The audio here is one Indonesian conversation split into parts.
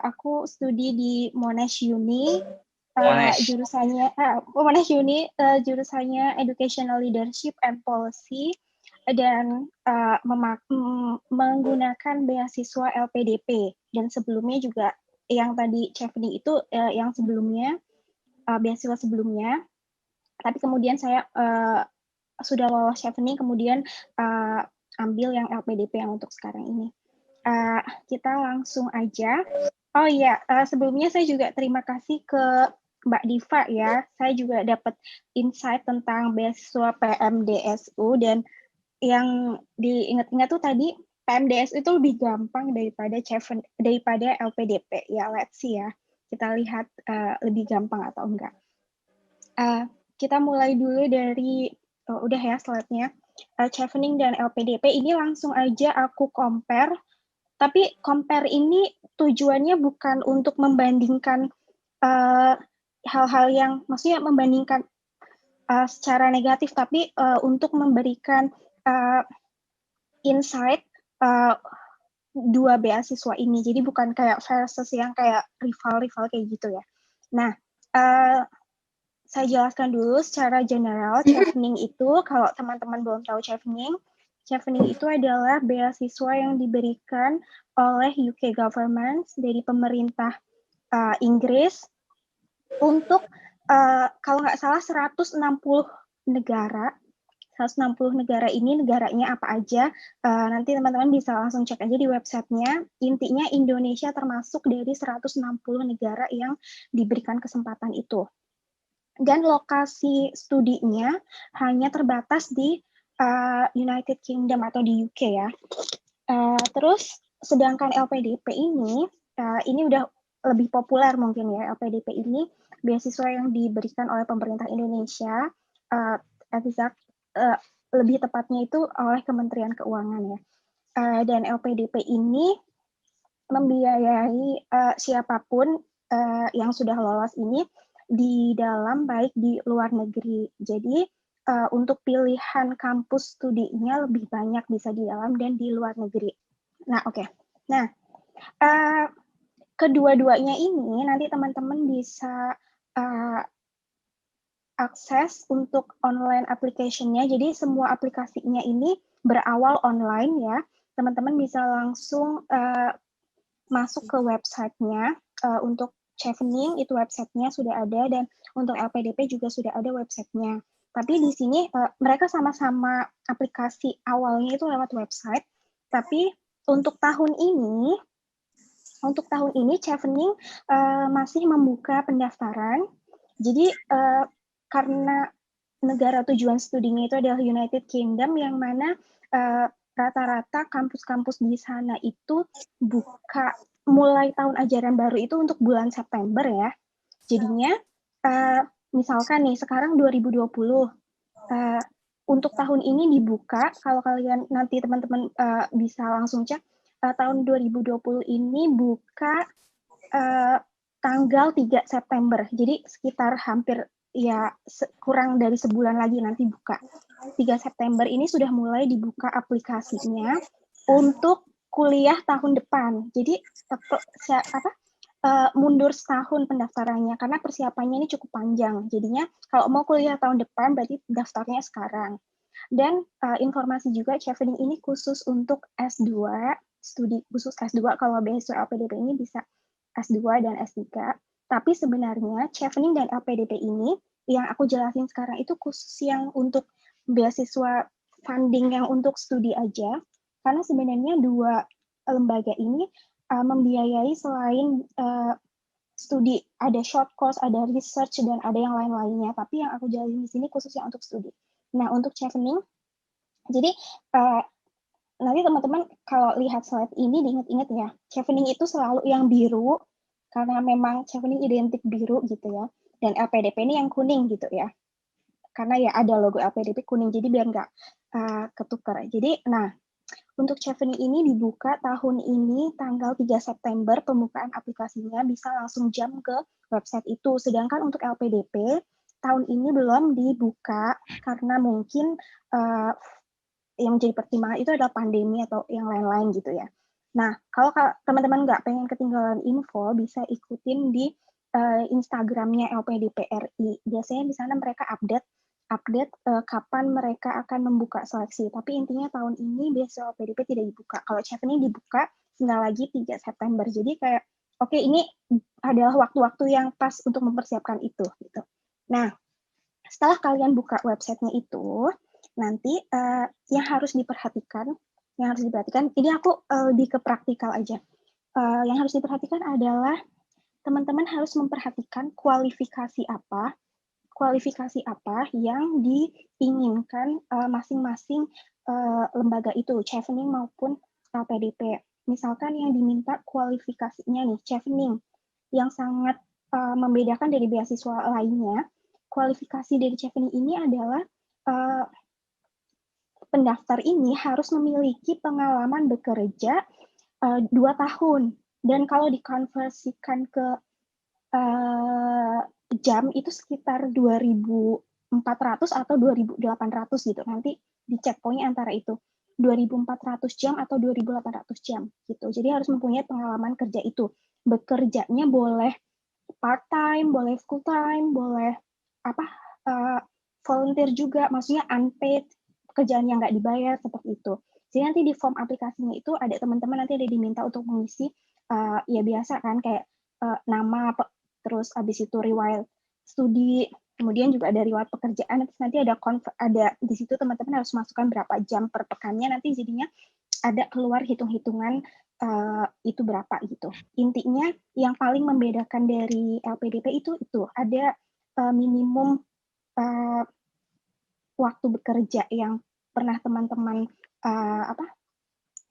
aku studi di Monash Uni, Monash. jurusannya Educational Leadership and Policy, dan menggunakan beasiswa LPDP. Dan sebelumnya juga yang tadi Chevening itu yang sebelumnya, beasiswa sebelumnya, tapi kemudian saya sudah lolos Chevening, kemudian ambil yang LPDP yang untuk sekarang ini. Kita langsung aja. Oh iya, sebelumnya saya juga terima kasih ke Mbak Diva ya. Saya juga dapat insight tentang beasiswa PMDSU, dan yang diingat-ingat tuh tadi PMDSU itu lebih gampang daripada LPDP. Ya, let's see ya. Kita lihat lebih gampang atau enggak. Kita mulai dulu dari udah ya slide-nya. Chevening dan LPDP ini langsung aja aku compare. Tapi compare ini tujuannya bukan untuk membandingkan hal-hal yang, maksudnya membandingkan secara negatif, tapi untuk memberikan insight dua beasiswa ini. Jadi bukan kayak versus yang kayak rival-rival kayak gitu ya. Nah, saya jelaskan dulu secara general. Chevening itu, kalau teman-teman belum tahu Chevening itu adalah beasiswa yang diberikan oleh UK government dari pemerintah Inggris untuk kalau nggak salah 160 negara. 160 negara ini negaranya apa aja, nanti teman-teman bisa langsung cek aja di websitenya. Intinya Indonesia termasuk dari 160 negara yang diberikan kesempatan itu. Dan lokasi studinya hanya terbatas di United Kingdom atau di UK ya. Terus sedangkan LPDP ini udah lebih populer mungkin ya. LPDP ini beasiswa yang diberikan oleh pemerintah Indonesia, lebih tepatnya itu oleh Kementerian Keuangan ya. Dan LPDP ini membiayai siapapun yang sudah lolos ini di dalam baik di luar negeri. Jadi untuk pilihan kampus studinya lebih banyak bisa di dalam dan di luar negeri. Nah, oke. Nah, kedua-duanya ini nanti teman-teman bisa akses untuk online application-nya. Jadi semua aplikasinya ini berawal online ya. Teman-teman bisa langsung masuk ke website-nya. Untuk Chevening itu website-nya sudah ada, dan untuk LPDP juga sudah ada website-nya. Tapi di sini mereka sama-sama aplikasi awalnya itu lewat website. Tapi untuk tahun ini Chevening masih membuka pendaftaran. Jadi karena negara tujuan studinya itu adalah United Kingdom, yang mana rata-rata kampus-kampus di sana itu buka mulai tahun ajaran baru itu untuk bulan September ya. Jadinya misalkan nih sekarang 2020, untuk tahun ini dibuka, kalau kalian nanti teman-teman bisa langsung cek, tahun 2020 ini buka tanggal 3 September. Jadi sekitar hampir ya kurang dari sebulan lagi nanti buka. 3 September ini sudah mulai dibuka aplikasinya untuk kuliah tahun depan. Jadi mundur setahun pendaftarannya karena persiapannya ini cukup panjang. Jadinya kalau mau kuliah tahun depan berarti daftarnya sekarang. Dan informasi juga Chevening ini khusus untuk S2, studi khusus S2. Kalau beasiswa LPDP ini bisa S2 dan S3. Tapi sebenarnya Chevening dan LPDP ini yang aku jelasin sekarang itu khusus yang untuk beasiswa funding yang untuk studi aja. Karena sebenarnya dua lembaga ini membiayai selain studi, ada short course, ada research, dan ada yang lain-lainnya. Tapi yang aku jelasin di sini khususnya untuk studi. Nah, untuk Chevening, jadi nanti teman-teman kalau lihat slide ini diingat-ingat ya, Chevening itu selalu yang biru, karena memang Chevening identik biru gitu ya, dan LPDP ini yang kuning gitu ya, karena ya ada logo LPDP kuning, jadi biar nggak ketukar. Jadi, nah, untuk Chevening ini dibuka tahun ini tanggal 3 September, pembukaan aplikasinya bisa langsung jam ke website itu. Sedangkan untuk LPDP, tahun ini belum dibuka karena mungkin yang menjadi pertimbangan itu adalah pandemi atau yang lain-lain gitu ya. Nah, kalau teman-teman nggak pengen ketinggalan info, bisa ikutin di Instagram-nya LPDPRI. Biasanya di sana mereka update kapan mereka akan membuka seleksi. Tapi intinya tahun ini beasiswa LPDP tidak dibuka. Kalau Chevening dibuka tinggal lagi 3 September. Jadi kayak oke, ini adalah waktu-waktu yang pas untuk mempersiapkan itu gitu. Nah, setelah kalian buka websitenya itu, nanti yang harus diperhatikan, ini aku lebih ke praktikal aja. Yang harus diperhatikan adalah teman-teman harus memperhatikan kualifikasi apa yang diinginkan masing-masing lembaga itu, Chevening maupun LPDP. Misalkan yang diminta kualifikasinya nih, Chevening, yang sangat membedakan dari beasiswa lainnya, kualifikasi dari Chevening ini adalah pendaftar ini harus memiliki pengalaman bekerja 2 tahun. Dan kalau dikonversikan ke jam itu sekitar 2.400 atau 2.800 gitu. Nanti dicek pokoknya antara itu. 2.400 jam atau 2.800 jam gitu. Jadi harus mempunyai pengalaman kerja itu. Bekerjanya boleh part time, boleh full time, boleh volunteer juga, maksudnya unpaid, pekerjaan yang nggak dibayar seperti itu. Jadi nanti di form aplikasinya itu ada teman-teman nanti ada diminta untuk mengisi ya biasa kan kayak nama, terus habis itu riwayat studi, kemudian juga ada riwayat pekerjaan, nanti ada di situ teman-teman harus masukkan berapa jam per pekannya, nanti jadinya ada keluar hitung-hitungan itu berapa gitu. Intinya yang paling membedakan dari LPDP itu ada minimum waktu bekerja yang pernah teman-teman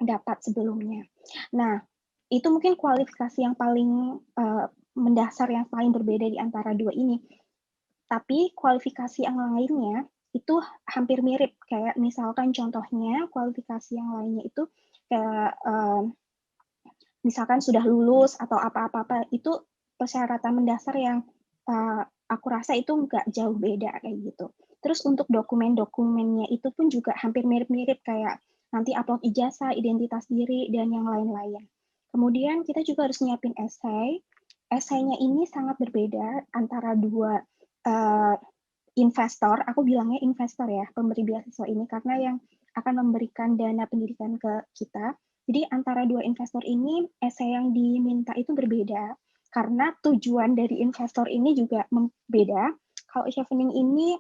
dapat sebelumnya. Nah, itu mungkin kualifikasi yang paling mendasar, yang paling berbeda di antara dua ini. Tapi kualifikasi yang lainnya itu hampir mirip. Kayak misalkan contohnya kualifikasi yang lainnya itu kayak misalkan sudah lulus atau apa-apa itu persyaratan mendasar yang aku rasa itu nggak jauh beda kayak gitu. Terus untuk dokumen-dokumennya itu pun juga hampir mirip-mirip kayak nanti upload ijazah, identitas diri, dan yang lain-lain. Kemudian kita juga harus nyiapin esai. Esainya ini sangat berbeda antara dua investor, aku bilangnya investor ya, pemberi beasiswa ini, karena yang akan memberikan dana pendidikan ke kita. Jadi antara dua investor ini, esai yang diminta itu berbeda, karena tujuan dari investor ini juga beda. Kalau Chevening ini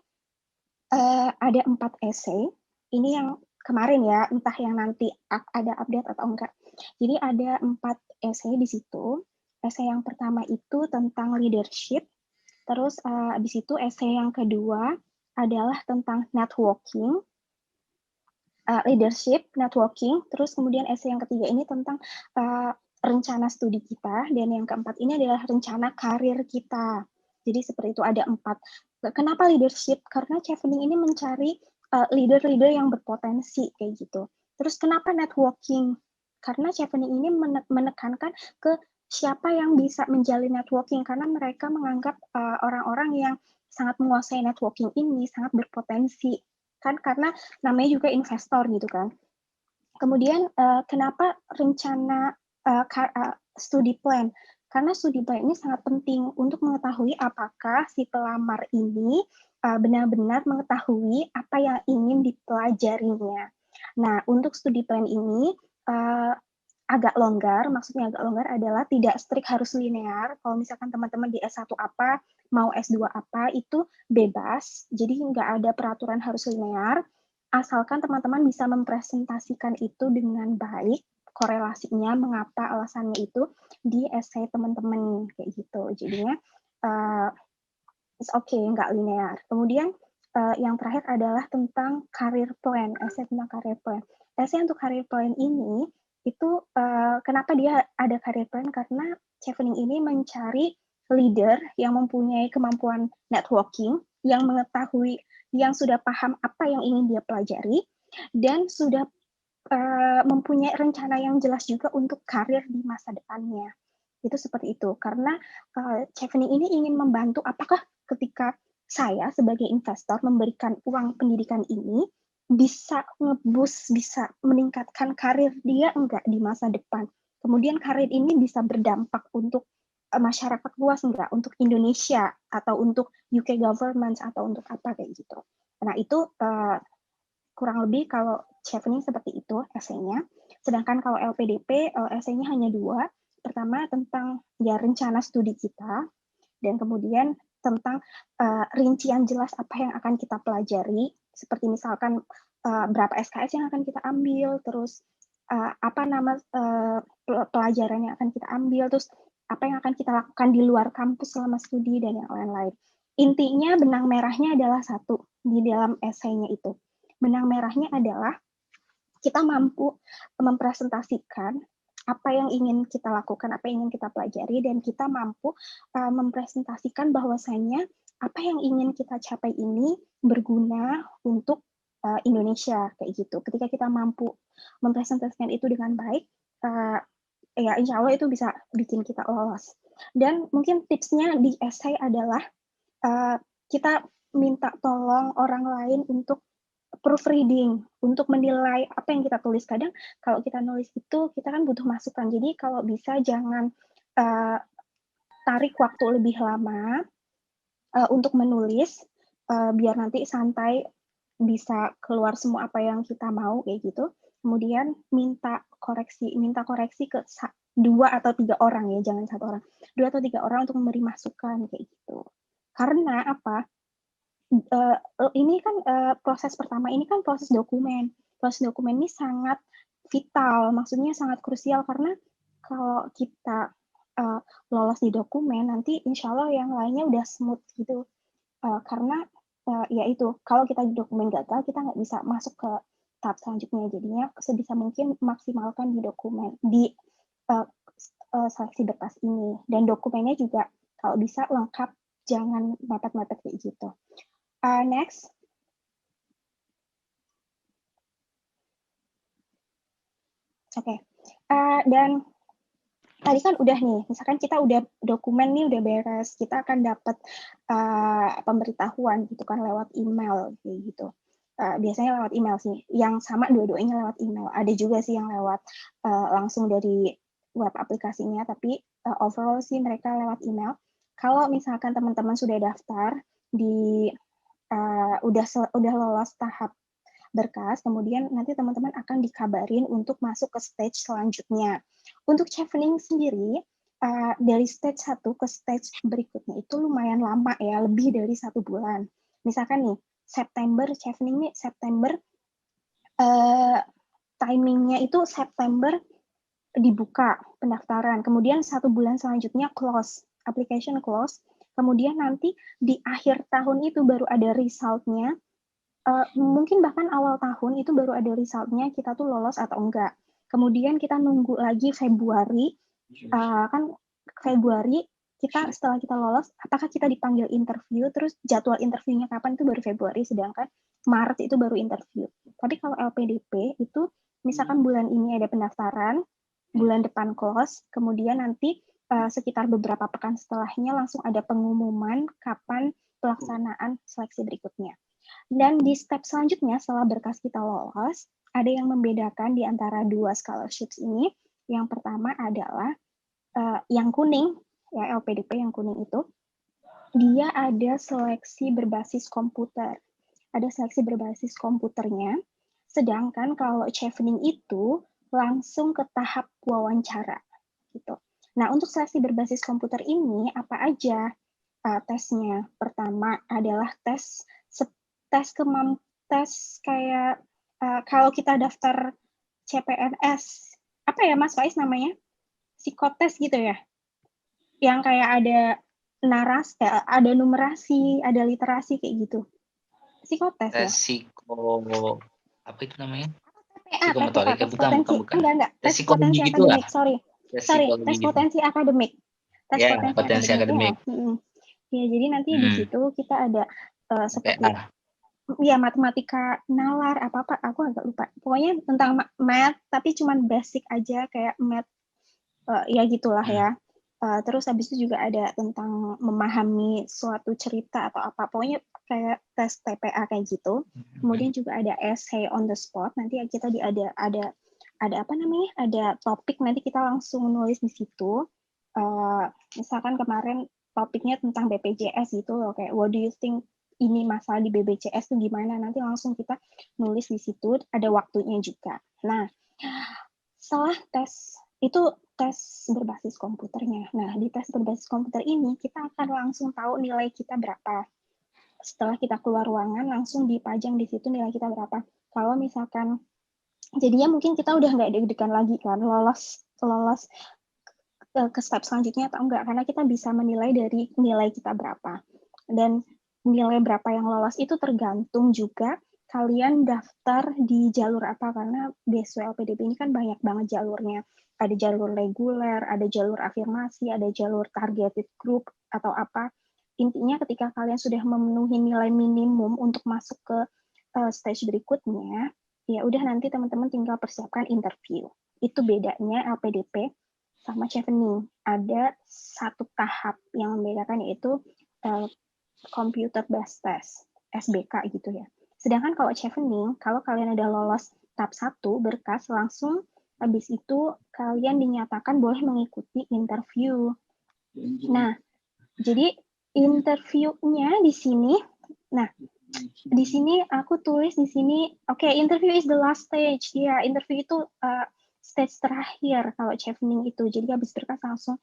ada 4 esai, ini yang kemarin ya, entah yang nanti ada update atau enggak. Jadi ada 4 esai di situ. Esai yang pertama itu tentang leadership, terus habis itu esai yang kedua adalah tentang networking, leadership, networking, terus kemudian esai yang ketiga ini tentang rencana studi kita, dan yang keempat ini adalah rencana karir kita. Jadi seperti itu ada 4. Kenapa leadership? Karena Chevening ini mencari leader-leader yang berpotensi kayak gitu. Terus kenapa networking? Karena Chevening ini menekankan ke siapa yang bisa menjalin networking, karena mereka menganggap orang-orang yang sangat menguasai networking ini sangat berpotensi. Kan karena namanya juga investor gitu kan. Kemudian kenapa rencana studi plan? Karena studi plan ini sangat penting untuk mengetahui apakah si pelamar ini benar-benar mengetahui apa yang ingin dipelajarinya. Nah, untuk studi plan ini agak longgar, maksudnya agak longgar adalah tidak strict harus linear. Kalau misalkan teman-teman di S1 apa, mau S2 apa, itu bebas. Jadi nggak ada peraturan harus linear, asalkan teman-teman bisa mempresentasikan itu dengan baik, korelasinya, mengapa alasannya itu di essay teman-teman kayak gitu. Jadinya it's okay, nggak linear. Kemudian yang terakhir adalah tentang career plan, essay tentang career plan. Essay untuk career plan ini itu kenapa dia ada career plan? Karena Chevening ini mencari leader yang mempunyai kemampuan networking, yang mengetahui, yang sudah paham apa yang ingin dia pelajari, dan sudah mempunyai rencana yang jelas juga untuk karir di masa depannya. Itu seperti itu. Karena Chevening ini ingin membantu apakah ketika saya sebagai investor memberikan uang pendidikan ini, bisa nge-boost, bisa meningkatkan karir dia enggak di masa depan. Kemudian karir ini bisa berdampak untuk masyarakat luas enggak, untuk Indonesia atau untuk UK government atau untuk apa kayak gitu. Nah itu kurang lebih kalau chevening seperti itu esainya. Sedangkan kalau LPDP esainya hanya 2. Pertama tentang ya rencana studi kita, dan kemudian tentang rincian jelas apa yang akan kita pelajari, seperti misalkan berapa SKS yang akan kita ambil, terus apa nama pelajaran yang akan kita ambil, terus apa yang akan kita lakukan di luar kampus selama studi, dan yang lain-lain. Intinya benang merahnya adalah satu di dalam esainya itu. Benang merahnya adalah kita mampu mempresentasikan apa yang ingin kita lakukan, apa yang ingin kita pelajari, dan kita mampu mempresentasikan bahwasannya apa yang ingin kita capai ini berguna untuk Indonesia kayak gitu. Ketika kita mampu mempresentasikan itu dengan baik, ya insya Allah itu bisa bikin kita lolos. Dan mungkin tipsnya di essay adalah kita minta tolong orang lain untuk proofreading, untuk menilai apa yang kita tulis. Kadang kalau kita nulis itu, kita kan butuh masukan. Jadi kalau bisa jangan tarik waktu lebih lama untuk menulis, biar nanti santai bisa keluar semua apa yang kita mau kayak gitu. Kemudian minta koreksi ke 2 atau 3 orang ya, jangan 1 orang. 2 atau 3 orang untuk memberi masukan kayak gitu. Karena apa? Ini kan proses pertama ini kan proses dokumen. Proses dokumen ini sangat vital, maksudnya sangat krusial karena kalau kita lolos di dokumen, nanti insya Allah yang lainnya udah smooth gitu. Karena ya itu, kalau kita di dokumen gagal, kita nggak bisa masuk ke tahap selanjutnya. Jadinya sebisa mungkin maksimalkan di dokumen, di seleksi berkas ini. Dan dokumennya juga kalau bisa lengkap, jangan mepet-mepet kayak gitu. Next. Oke. Dan tadi kan udah nih, misalkan kita udah dokumen nih udah beres, kita akan dapat pemberitahuan gitu kan lewat email kayak gitu. Biasanya lewat email sih, yang sama dua-duanya lewat email. Ada juga sih yang lewat langsung dari web aplikasinya, tapi overall sih mereka lewat email. Kalau misalkan teman-teman sudah daftar di udah lolos tahap berkas, kemudian nanti teman-teman akan dikabarin untuk masuk ke stage selanjutnya. Untuk chevening sendiri, dari stage 1 ke stage berikutnya itu lumayan lama ya, lebih dari 1 bulan. Misalkan nih, September, chevening nih September, timingnya itu September dibuka pendaftaran, kemudian 1 bulan selanjutnya close, application close, kemudian nanti di akhir tahun itu baru ada result-nya, mungkin bahkan awal tahun itu baru ada result-nya kita tuh lolos atau enggak. Kemudian kita nunggu lagi Februari, kan Februari kita setelah kita lolos, apakah kita dipanggil interview, terus jadwal interviewnya kapan itu baru Februari, sedangkan Maret itu baru interview. Tapi kalau LPDP itu misalkan bulan ini ada pendaftaran, bulan depan close, kemudian nanti sekitar beberapa pekan setelahnya langsung ada pengumuman kapan pelaksanaan seleksi berikutnya. Dan di step selanjutnya setelah berkas kita lolos, ada yang membedakan di antara 2 scholarships ini. Yang pertama adalah yang kuning, ya LPDP yang kuning itu, dia ada seleksi berbasis komputer. Ada seleksi berbasis komputernya, sedangkan kalau chevening itu langsung ke tahap wawancara. Gitu. Nah, untuk seleksi berbasis komputer ini, apa aja tesnya? Pertama adalah tes kayak kalau kita daftar CPNS, apa ya Mas Faiz namanya? Psikotes gitu ya? Yang kayak ada ada numerasi, ada literasi kayak gitu. Psikotes ya? Apa itu namanya? TPA, tes potensi. Enggak. Tes potensi akademik, sorry. Tes potensi akademik. Tes potensi akademik. Ya, jadi nanti di situ kita ada seperti ya matematika nalar apa aku agak lupa. Pokoknya tentang math tapi cuman basic aja kayak math ya gitulah ya. Terus habis itu juga ada tentang memahami suatu cerita atau apa, pokoknya kayak tes TPA kayak gitu. Kemudian juga ada essay on the spot, nanti kita ada apa namanya, ada topik, nanti kita langsung nulis di situ. Misalkan kemarin topiknya tentang BPJS gitu loh, kayak what do you think ini masalah di BPJS itu gimana, nanti langsung kita nulis di situ, ada waktunya juga. Nah, setelah tes itu tes berbasis komputernya. Nah, di tes berbasis komputer ini kita akan langsung tahu nilai kita berapa. Setelah kita keluar ruangan, langsung dipajang di situ nilai kita berapa. Kalau misalkan, jadinya mungkin kita udah nggak deg-degan lagi kan, lolos ke step selanjutnya atau enggak, karena kita bisa menilai dari nilai kita berapa. Dan nilai berapa yang lolos itu tergantung juga kalian daftar di jalur apa, karena beasiswa LPDP ini kan banyak banget jalurnya. Ada jalur reguler, ada jalur afirmasi, ada jalur targeted group atau apa. Intinya ketika kalian sudah memenuhi nilai minimum untuk masuk ke stage berikutnya, ya udah nanti teman-teman tinggal persiapkan interview. Itu bedanya LPDP sama chevening. Ada satu tahap yang membedakan, yaitu computer based test, SBK gitu ya. Sedangkan kalau chevening, kalau kalian udah lolos tahap 1 berkas, langsung habis itu kalian dinyatakan boleh mengikuti interview. Nah, jadi interviewnya di sini, nah di sini aku tulis di sini, oke, interview is the last stage. Ya, interview itu stage terakhir kalau chevening itu. Jadi habis berkas langsung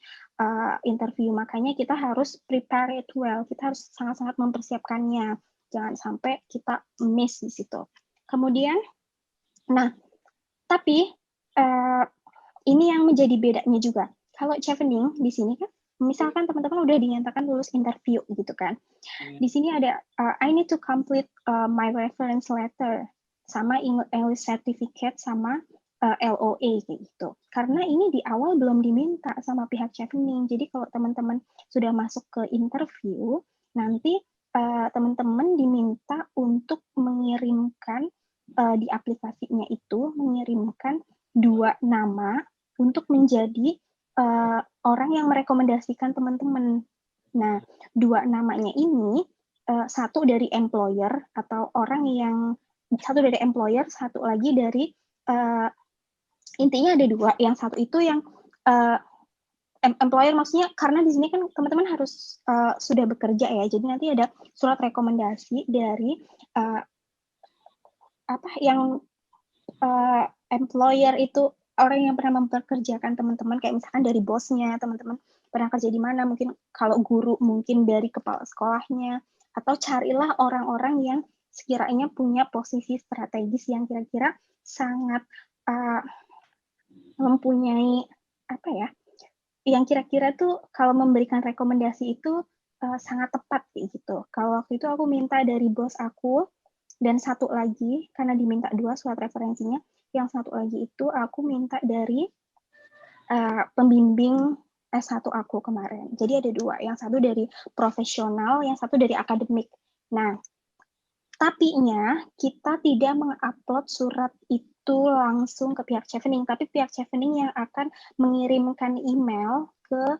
interview. Makanya kita harus prepare it well. Kita harus sangat-sangat mempersiapkannya. Jangan sampai kita miss di situ. Kemudian, nah, tapi ini yang menjadi bedanya juga. Kalau chevening di sini kan, misalkan teman-teman udah dinyatakan lulus interview gitu kan. Di sini ada I need to complete my reference letter sama English certificate sama LOA kayak gitu. Karena ini di awal belum diminta sama pihak chevening. Jadi kalau teman-teman sudah masuk ke interview, nanti teman-teman diminta untuk mengirimkan di aplikasinya itu, mengirimkan 2 nama untuk menjadi orang yang merekomendasikan teman-teman. Nah, 2 namanya ini, satu dari employer atau orang yang, satu dari employer, satu lagi dari, intinya ada 2, yang satu itu yang employer, maksudnya karena di sini kan teman-teman harus sudah bekerja ya, jadi nanti ada surat rekomendasi dari apa yang employer itu orang yang pernah mempekerjakan teman-teman, kayak misalkan dari bosnya, teman-teman pernah kerja di mana, mungkin kalau guru mungkin dari kepala sekolahnya, atau carilah orang-orang yang sekiranya punya posisi strategis yang kira-kira sangat mempunyai apa ya, yang kira-kira tuh kalau memberikan rekomendasi itu sangat tepat kayak gitu. Kalau waktu itu aku minta dari bos aku, dan satu lagi karena diminta 2 surat referensinya, yang satu lagi itu aku minta dari pembimbing S1 aku kemarin. Jadi ada 2, yang satu dari profesional, yang satu dari akademik. Nah, tapinya kita tidak mengupload surat itu langsung ke pihak chevening, tapi pihak chevening yang akan mengirimkan email ke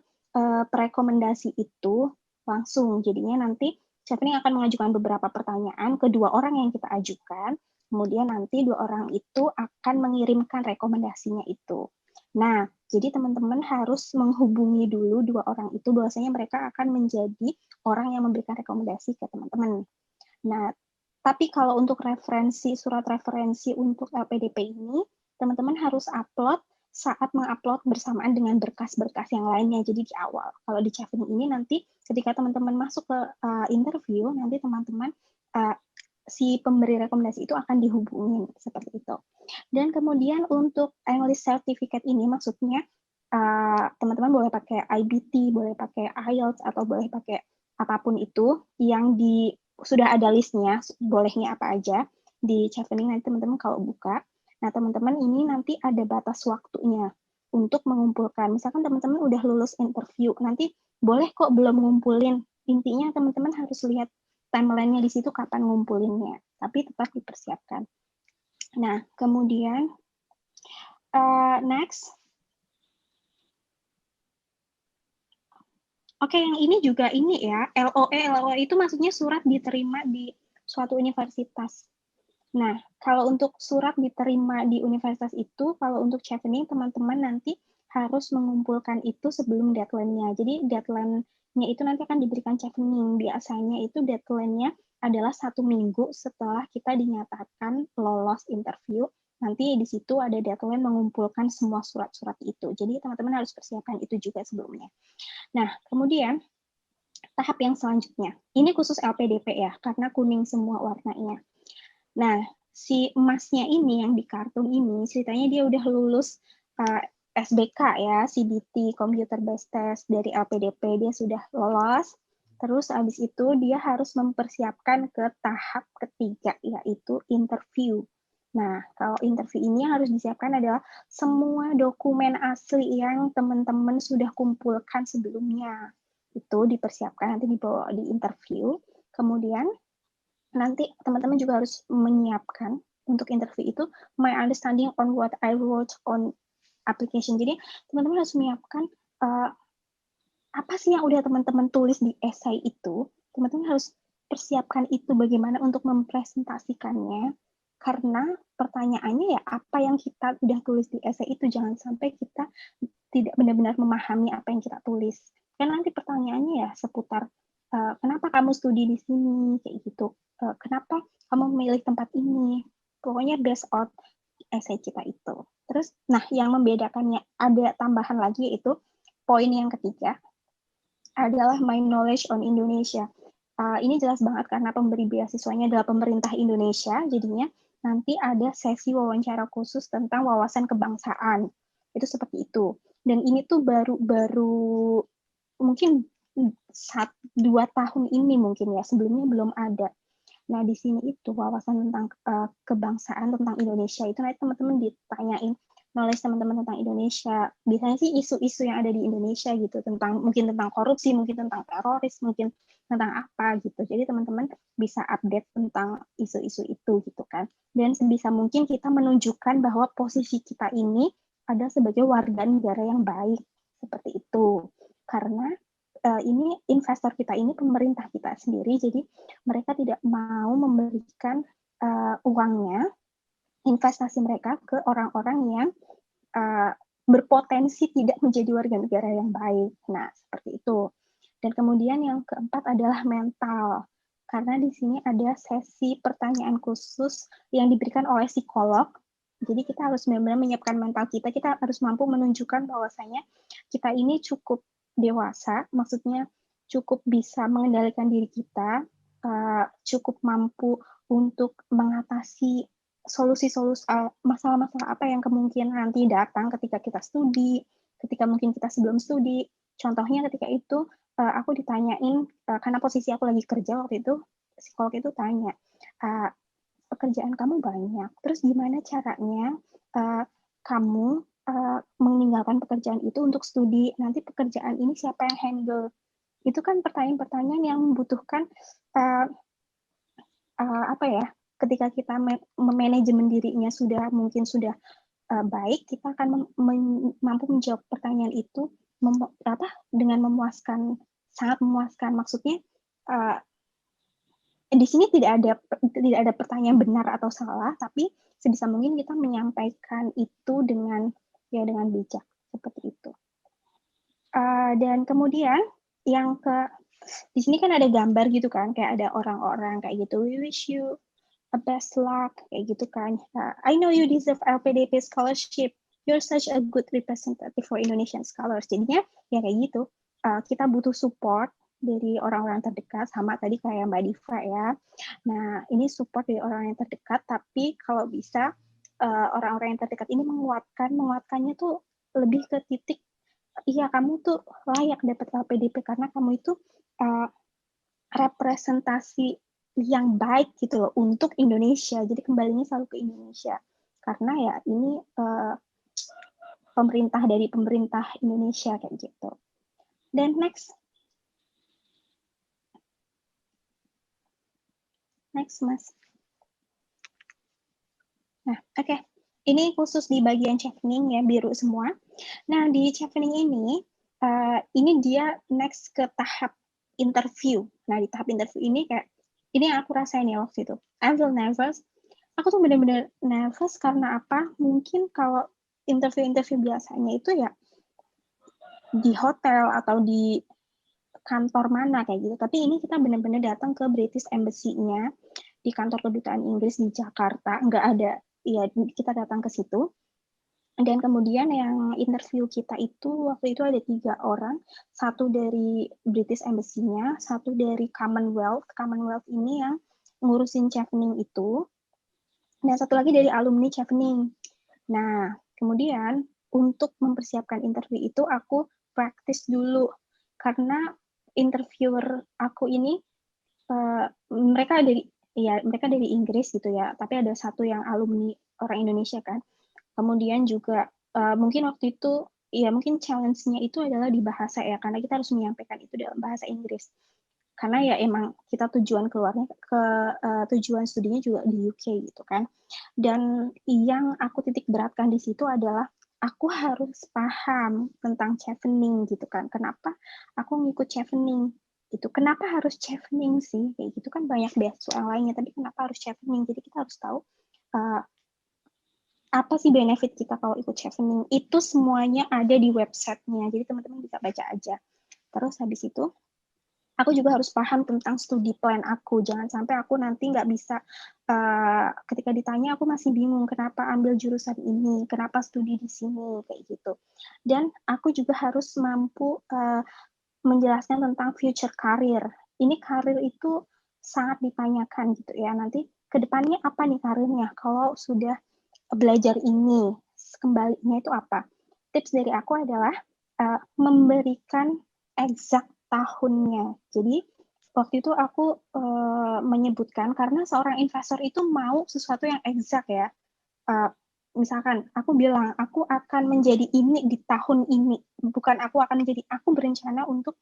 rekomendasi itu langsung. Jadinya nanti chevening akan mengajukan beberapa pertanyaan ke 2 orang yang kita ajukan, kemudian nanti 2 orang itu akan mengirimkan rekomendasinya itu. Nah, jadi teman-teman harus menghubungi dulu 2 orang itu, bahwasanya mereka akan menjadi orang yang memberikan rekomendasi ke teman-teman. Nah, tapi kalau untuk referensi, surat referensi untuk LPDP ini, teman-teman harus upload saat mengupload bersamaan dengan berkas-berkas yang lainnya, jadi di awal. Kalau di chevening ini nanti ketika teman-teman masuk ke interview, nanti teman-teman si pemberi rekomendasi itu akan dihubungin, seperti itu. Dan kemudian untuk English Certificate ini maksudnya teman-teman boleh pakai IBT, boleh pakai IELTS, atau boleh pakai apapun itu yang sudah ada listnya, bolehnya apa aja di chevening nanti teman-teman kalau buka. Nah, teman-teman ini nanti ada batas waktunya untuk mengumpulkan. Misalkan teman-teman udah lulus interview, nanti boleh kok belum ngumpulin. Intinya teman-teman harus lihat timeline-nya di situ kapan ngumpulinnya, tapi tetap dipersiapkan. Nah, kemudian next. Oke, yang ini juga ini ya, LOE itu maksudnya surat diterima di suatu universitas. Nah, kalau untuk surat diterima di universitas itu, kalau untuk chevening, teman-teman nanti harus mengumpulkan itu sebelum deadline-nya. Jadi deadline-nya itu nanti akan diberikan chevening. Biasanya itu deadline-nya adalah 1 minggu setelah kita dinyatakan lolos interview. Nanti di situ ada deadline mengumpulkan semua surat-surat itu. Jadi teman-teman harus persiapkan itu juga sebelumnya. Nah, kemudian tahap yang selanjutnya. Ini khusus LPDP ya, karena kuning semua warnanya. Nah, si emasnya ini yang di kartun ini, ceritanya dia udah lulus SBK ya, CBT, Computer Based Test dari LPDP, dia sudah lolos. Terus abis itu dia harus mempersiapkan ke tahap ketiga, yaitu interview. Nah, kalau interview ini yang harus disiapkan adalah semua dokumen asli yang teman-teman sudah kumpulkan sebelumnya. Itu dipersiapkan, nanti dibawa di interview. Kemudian nanti teman-teman juga harus menyiapkan untuk interview itu my understanding on what I wrote on application. Jadi teman-teman harus menyiapkan apa sih yang udah teman-teman tulis di essay itu. Teman-teman harus persiapkan itu bagaimana untuk mempresentasikannya. Karena pertanyaannya ya apa yang kita udah tulis di essay itu, jangan sampai kita tidak benar-benar memahami apa yang kita tulis. Kan nanti pertanyaannya ya seputar kenapa kamu studi di sini, kayak gitu. Kenapa kamu memilih tempat ini. Pokoknya based on essay kita itu. Terus, nah yang membedakannya ada tambahan lagi yaitu poin yang ketiga adalah my knowledge on Indonesia. Ini jelas banget karena pemberi beasiswanya adalah pemerintah Indonesia, jadinya nanti ada sesi wawancara khusus tentang wawasan kebangsaan. Itu seperti itu. Dan ini tuh baru mungkin 2 tahun ini mungkin ya, sebelumnya belum ada. Nah, di sini itu wawasan tentang kebangsaan, tentang Indonesia, itu nanti teman-teman ditanyain knowledge teman-teman tentang Indonesia. Biasanya sih isu-isu yang ada di Indonesia gitu, mungkin tentang korupsi, mungkin tentang teroris, mungkin tentang apa gitu. Jadi teman-teman bisa update tentang isu-isu itu gitu kan. Dan sebisa mungkin kita menunjukkan bahwa posisi kita ini ada sebagai warga negara yang baik, seperti itu. Karena ini investor kita ini pemerintah kita sendiri, jadi mereka tidak mau memberikan uangnya, investasi mereka ke orang-orang yang berpotensi tidak menjadi warga negara yang baik. Nah, seperti itu. Dan kemudian yang keempat adalah mental. Karena di sini ada sesi pertanyaan khusus yang diberikan oleh psikolog. Jadi kita harus benar-benar menyiapkan mental kita. Kita harus mampu menunjukkan bahwasanya kita ini cukup dewasa, maksudnya cukup bisa mengendalikan diri kita, cukup mampu untuk mengatasi solusi-solusi masalah-masalah apa yang kemungkinan nanti datang ketika kita studi, ketika mungkin kita sebelum studi. Contohnya ketika itu aku ditanyain, karena posisi aku lagi kerja waktu itu, psikolog itu tanya, pekerjaan kamu banyak, terus gimana caranya kamu meninggalkan pekerjaan itu untuk studi, nanti pekerjaan ini siapa yang handle? Itu kan pertanyaan-pertanyaan yang membutuhkan apa ya, ketika kita memanajemen dirinya mungkin sudah baik, kita akan mampu menjawab pertanyaan itu dengan memuaskan, sangat memuaskan. Maksudnya di sini tidak ada pertanyaan benar atau salah, tapi sebisa mungkin kita menyampaikan itu dengan bijak, seperti itu. Dan kemudian yang di sini kan ada gambar gitu kan, kayak ada orang-orang kayak gitu, we wish you a best luck, kayak gitu kan. I know you deserve LPDP scholarship, you're such a good representative for Indonesian scholars. Jadinya ya kayak gitu, kita butuh support dari orang-orang terdekat, sama tadi kayak Mbak Diva ya. Nah, ini support dari orang yang terdekat, tapi kalau bisa orang-orang yang terdekat ini menguatkannya tuh lebih ke titik, iya kamu tuh layak dapat LPDP karena kamu itu representasi yang baik gitu loh untuk Indonesia. Jadi kembalinya selalu ke Indonesia. Karena ya ini pemerintah Indonesia kayak gitu. Dan next Mas. Nah, oke. Ini khusus di bagian chevening ya, biru semua. Nah, di chevening ini ini dia next ke tahap interview. Nah, di tahap interview ini kayak, ini yang aku rasain ya waktu itu. I feel nervous. Aku tuh bener-bener nervous karena apa? Mungkin kalau interview-interview biasanya itu ya di hotel atau di kantor mana kayak gitu. Tapi ini kita bener-bener datang ke British Embassy-nya di kantor kedutaan Inggris di Jakarta. Nggak ada, ya kita datang ke situ. Dan kemudian yang interview kita itu waktu itu ada 3 orang, satu dari British Embassy-nya, satu dari Commonwealth. Commonwealth ini yang ngurusin chevening itu, dan satu lagi dari alumni chevening. Nah, kemudian untuk mempersiapkan interview itu aku praktis dulu karena interviewer aku ini mereka dari Inggris gitu ya, tapi ada satu yang alumni orang Indonesia kan. Kemudian juga mungkin waktu itu ya mungkin challenge-nya itu adalah di bahasa ya, karena kita harus menyampaikan itu dalam bahasa Inggris. Karena ya emang kita tujuan keluarnya tujuan studinya juga di UK gitu kan. Dan yang aku titik beratkan di situ adalah aku harus paham tentang chevening gitu kan. Kenapa aku ngikut chevening? Gitu. Kenapa harus chevening sih? Kayak gitu kan banyak beasiswa yang lainnya, tapi kenapa harus chevening? Jadi kita harus tahu apa sih benefit kita kalau ikut chevening. Itu semuanya ada di website-nya, jadi teman-teman bisa baca aja. Terus habis itu, aku juga harus paham tentang studi plan aku. Jangan sampai aku nanti nggak bisa, ketika ditanya aku masih bingung, kenapa ambil jurusan ini, kenapa studi di sini, kayak gitu. Dan aku juga harus mampu menjelaskan tentang future career. Ini karir itu sangat ditanyakan gitu ya, nanti kedepannya apa nih karirnya kalau sudah belajar ini, kembalinya itu apa? Tips dari aku adalah memberikan exact tahunnya. Jadi waktu itu aku menyebutkan karena seorang investor itu mau sesuatu yang exact ya. Misalkan aku bilang aku akan menjadi ini di tahun ini, bukan aku akan menjadi, aku berencana untuk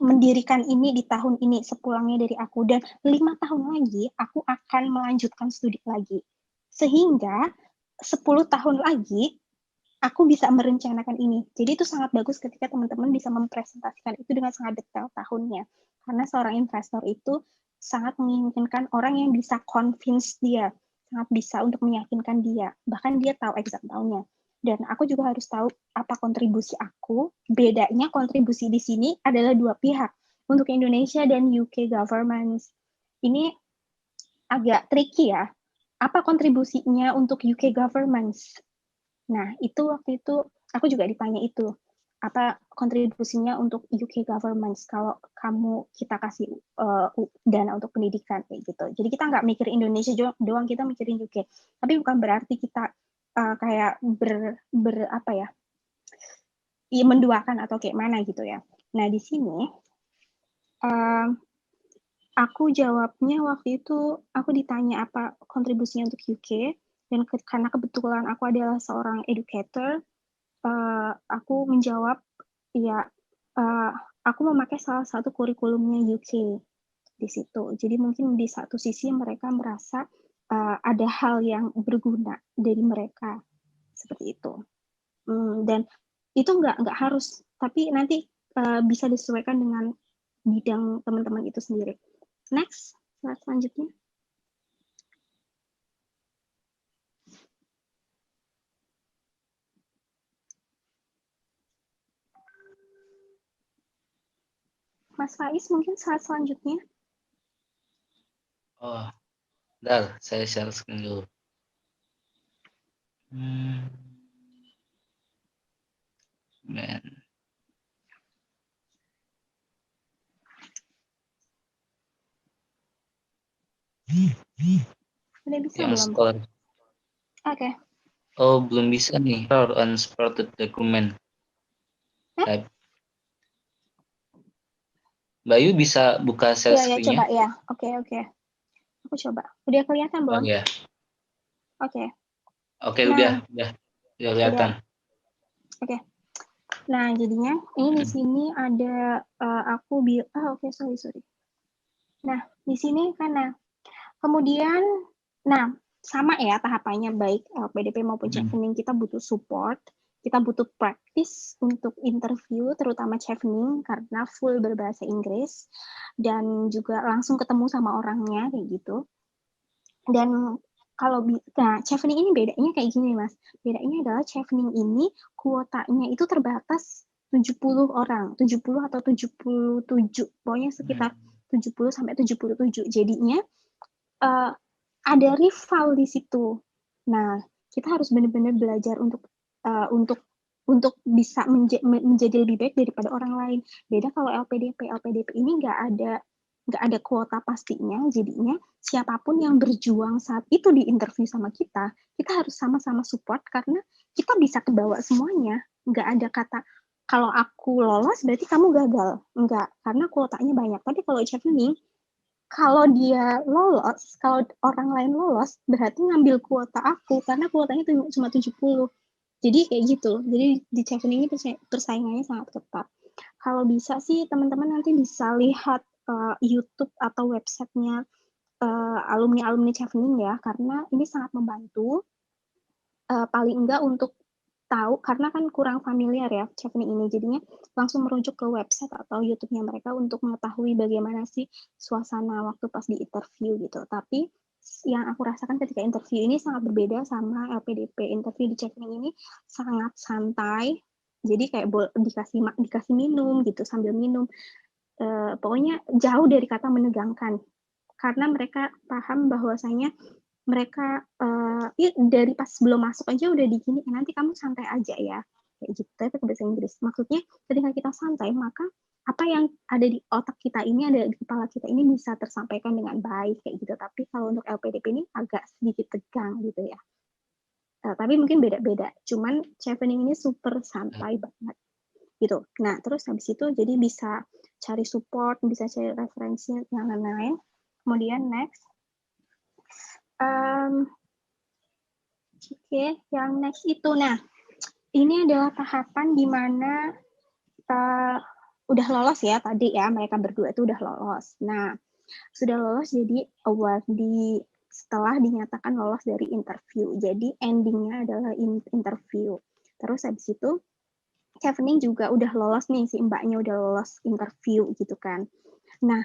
mendirikan ini di tahun ini sepulangnya dari aku, dan 5 tahun lagi aku akan melanjutkan studi lagi. Sehingga 10 tahun lagi aku bisa merencanakan ini. Jadi itu sangat bagus ketika teman-teman bisa mempresentasikan itu dengan sangat detail tahunnya. Karena seorang investor itu sangat menginginkan orang yang bisa convince dia, sangat bisa untuk meyakinkan dia. Bahkan dia tahu exact tahunnya. Dan aku juga harus tahu apa kontribusi aku. Bedanya kontribusi di sini adalah dua pihak. Untuk Indonesia dan UK government. Ini agak tricky ya. Apa kontribusinya untuk UK government? Nah, itu waktu itu aku juga ditanya itu. Apa kontribusinya untuk UK government kalau kita kasih dana untuk pendidikan kayak gitu. Jadi kita nggak mikir Indonesia doang, kita mikirin UK. Tapi bukan berarti kita kayak apa ya? Menduakan atau kayak mana gitu ya. Nah, di sini aku jawabnya waktu itu, aku ditanya apa kontribusinya untuk UK, dan karena kebetulan aku adalah seorang educator, aku menjawab, ya, aku memakai salah satu kurikulumnya UK di situ. Jadi mungkin di satu sisi mereka merasa ada hal yang berguna dari mereka, seperti itu. Dan itu nggak harus, tapi nanti bisa disesuaikan dengan bidang teman-teman itu sendiri. Next, slide selanjutnya. Mas Faiz, mungkin slide selanjutnya. Oh, bentar, saya share screen dulu. Man. Udah bisa yang belum? Store. Oke. Oh, belum bisa nih. Unsupported document. Type. Bayu bisa buka share Iya, screen-nya? coba ya. Oke. Aku coba. Udah kelihatan belum? Oh ya. Oke. Oke, Nah, udah kelihatan. Oke. Nah, jadinya ini di sini ada aku oke, sorry. Nah, di sini karena kemudian, nah sama ya tahapannya, baik LPDP maupun chevening kita butuh support. kita butuh praktis untuk interview, terutama chevening karena full berbahasa Inggris dan juga langsung ketemu sama orangnya kayak gitu. Dan kalau nah, chevening ini bedanya kayak gini, Mas. Bedanya adalah chevening ini kuotanya itu terbatas 70 orang, 70 atau 77, pokoknya sekitar 70 sampai 77. Jadinya ada rival di situ. Nah, kita harus benar-benar belajar untuk bisa menjadi lebih baik daripada orang lain. Beda kalau LPDP. LPDP ini nggak ada kuota pastinya, jadinya siapapun yang berjuang saat itu di interview sama kita harus sama-sama support karena kita bisa kebawa semuanya. Nggak ada kata kalau aku lolos berarti kamu gagal. Enggak, karena kuotanya banyak. Tapi kalau chevening, kalau dia lolos, kalau orang lain lolos, berarti ngambil kuota aku, karena kuotanya cuma 70. Jadi kayak gitu. Jadi di chevening ini persaingannya sangat ketat. Kalau bisa sih teman-teman nanti bisa lihat YouTube atau websitenya alumni-alumni chevening ya, karena ini sangat membantu. Paling enggak untuk tahu, karena kan kurang familiar ya chevening ini, jadinya langsung merujuk ke website atau YouTube-nya mereka untuk mengetahui bagaimana sih suasana waktu pas di interview gitu. Tapi yang aku rasakan ketika interview ini sangat berbeda sama LPDP. Interview di chevening ini sangat santai, jadi kayak dikasih minum gitu sambil minum. Pokoknya jauh dari kata menegangkan, karena mereka paham bahwasanya mereka ya dari pas belum masuk aja udah digini, nanti kamu santai aja ya kayak gitu. Tapi pakai bahasa Inggris, maksudnya ketika kita santai maka apa yang ada di otak kita ini, ada di kepala kita ini bisa tersampaikan dengan baik kayak gitu. Tapi kalau untuk LPDP ini agak sedikit tegang gitu ya. Tapi mungkin beda-beda, cuman chevening ini super santai banget gitu. Nah terus habis itu jadi bisa cari support, bisa cari referensi yang lain-lain. Kemudian next, oke, yang next itu, nah ini adalah tahapan di mana udah lolos ya tadi ya, mereka berdua itu udah lolos. Nah sudah lolos jadi award setelah dinyatakan lolos dari interview. Jadi endingnya adalah interview. Terus habis itu chevening juga udah lolos nih, si mbaknya udah lolos interview gitu kan. Nah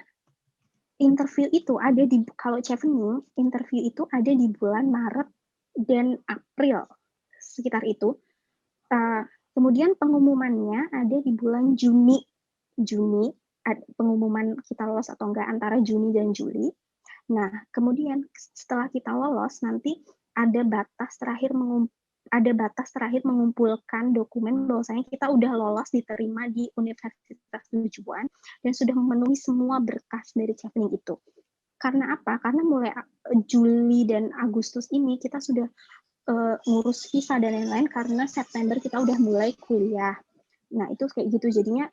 interview itu ada di, kalau chevening interview itu ada di bulan Maret dan April sekitar itu. Kemudian pengumumannya ada di bulan Juni. Pengumuman kita lolos atau enggak antara Juni dan Juli. Nah, kemudian setelah kita lolos nanti ada batas terakhir mengumpulkan dokumen bahwasanya kita udah lolos diterima di universitas tujuan dan sudah memenuhi semua berkas dari chevening itu. Karena apa? Karena mulai Juli dan Agustus ini kita sudah ngurus visa dan lain-lain karena September kita udah mulai kuliah. Nah, itu kayak gitu. Jadinya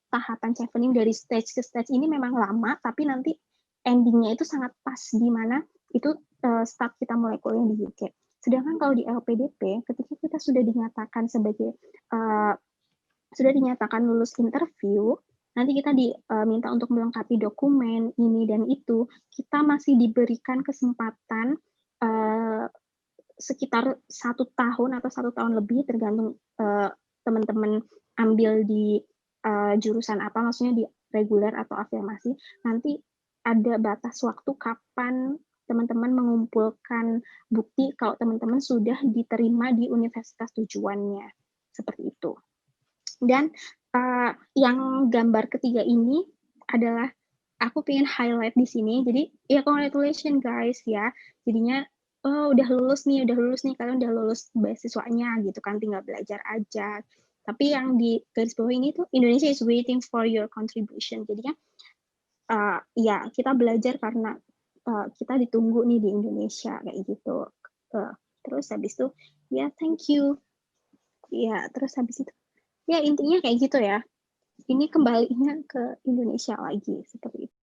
tahapan chevening dari stage ke stage ini memang lama, tapi nanti endingnya itu sangat pas di mana itu start kita mulai kuliah di UK. Sedangkan kalau di LPDP, ketika kita sudah dinyatakan sudah dinyatakan lulus interview, nanti kita diminta untuk melengkapi dokumen ini dan itu, kita masih diberikan kesempatan sekitar 1 tahun atau 1 tahun lebih, tergantung teman-teman ambil di jurusan apa, maksudnya di reguler atau afirmasi, nanti ada batas waktu kapan teman-teman mengumpulkan bukti kalau teman-teman sudah diterima di universitas tujuannya, seperti itu. Dan yang gambar ketiga ini adalah aku pengen highlight di sini. Jadi ya congratulations guys ya. Jadinya udah lulus nih, kalian udah lulus beasiswanya gitu kan, tinggal belajar aja. Tapi yang di garis bawah ini tuh Indonesia is waiting for your contribution. Jadinya ya kita belajar karena kita ditunggu nih di Indonesia kayak gitu. Terus habis itu ya thank you. Ya terus habis itu ya intinya kayak gitu ya. Ini kembalinya ke Indonesia lagi seperti itu.